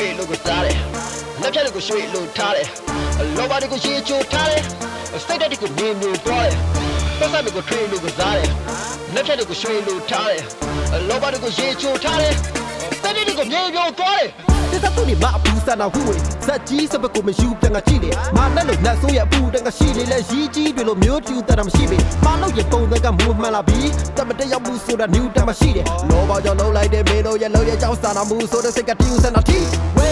ရွှေလို့ကိုစားတယ်လက်ဖြတ်တွေကိုရွှေလို့ထားတယ်လောဘတွေကိုရေချိုထားတယ်စိတ်ဓာတ်တွေကိုမြင်မြင်သွားတယ်ပတ်စံတွေကိုထွေးလို့ကိုစားတယ်လက်ဖြတ်တွေကိုရွှေလို့ထားတယ်လောဘတွေကိုရေချိုထားတယ်စိတ်ဓာတ်တွေကိုမြင်မြင်သွားတယ်这他肚里马不散那护卫，在鸡什么狗们修变个鸡嘞，马那路那所也不等个西嘞，来西鸡对路没有就在他们西边，马路也不那个木满了皮，咱们这要木说的牛他妈西嘞，老包叫老来的没路也老也叫散那木说的谁个丢散那地，喂，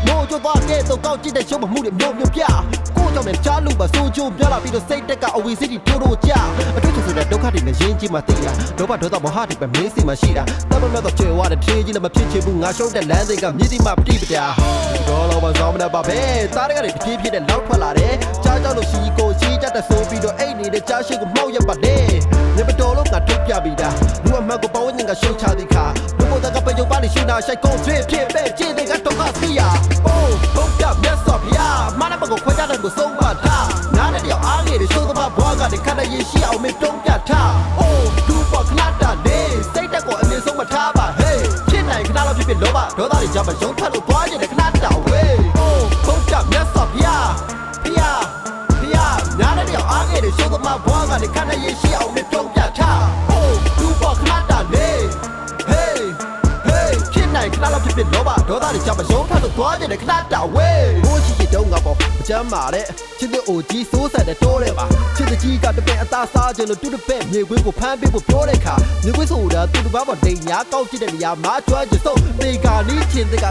我就把给都搞起来小把木的苗苗片，我叫人家路把手就苗了，比如谁这个我为谁的丢路家，这就是在都看的那眼睛嘛对呀，都把头到毛哈的把没事嘛西啦，咱们苗到这话的天气那么偏气不俺兄弟来这个你的嘛不对不对。တော်တော်မဆောင်မနဲ့ပါပဲသားတွေကလည်းဖြည်းဖြည်းနဲ့လောက်ထွက်လာတယ်ကြားကြောက်လို့ရှိကိုရှိကြတဲ့ဆိုပြီးတော့အိတ်နေတဲ့ကြားရှိကိုမှောက်ရပါတယ်ညမတော်လို့ငါထုတ်ပြပြီးတာလူအမှန်ကိုပဝန်းကျင်ကရှုံချသည်ခါလူကိုတကပယုတ်ပါလိရှိနာရှိုက်ကုန်ဖြစ်ဖြစ်ပဲခြေတွေကတော့ကစီယာအိုးဘုတ်ကမြတ်စွာဘုရားမနဘကိုခွဲကြတဲ့ကိုဆုံးပါထားနားနဲ့တယောက်အားငယ်တွေသိုးသမားဘွားကတည်းကခဏရရှိအောင်မတုံးပြထားအိုးလူပေါ်ခဏတာနေစိတ်တက်ကိုအမြင်ဆုံးမထားပါဟေးဖြစ်နိုင်ခဏတော့ဖြစ်လောဘဒေါသတွေကြောင့်မယုံထွက်လို့သွားကျင်တဲ့ခဏတာဝေးဘုတ်ကမြတ်စွာဘုရားဘုရားဘုရားနားနဲ့တယောက်အားငယ်တွေသိုးသမားဘွားကတည်းကခဏရရှိအောင်မတုံးပြထားအိုးလူပေါ်ခဏတာနေဟေးဖြစ်နိုင်ခဏတော့ဖြစ်လောဘဒေါသတွေကြောင့်မယုံထွက်လို့သွားကျင်တဲ့ခဏတာဝေးဘိုးရှိရှိတုံးကပေါ့မချမ်းပါတဲ့ချစ်တဲ့အိုကြီးစိုးဆက်တဲ့တိုးတယ်ပါချစ်တဲ့ကြီးကတပည့်အသားစားခြင်းလို့တူတပည့်မြေခွေးကိုဖမ်းပေးဖို့ပြောတဲ့ခါမြေခွေးဆိုတာတူတပားပေါ်ဒိန်ညာကောက်ကြည့်တဲ့နေရာမှာကျွမ်းကျစိုးပေကာနီးချင်းတဲ့က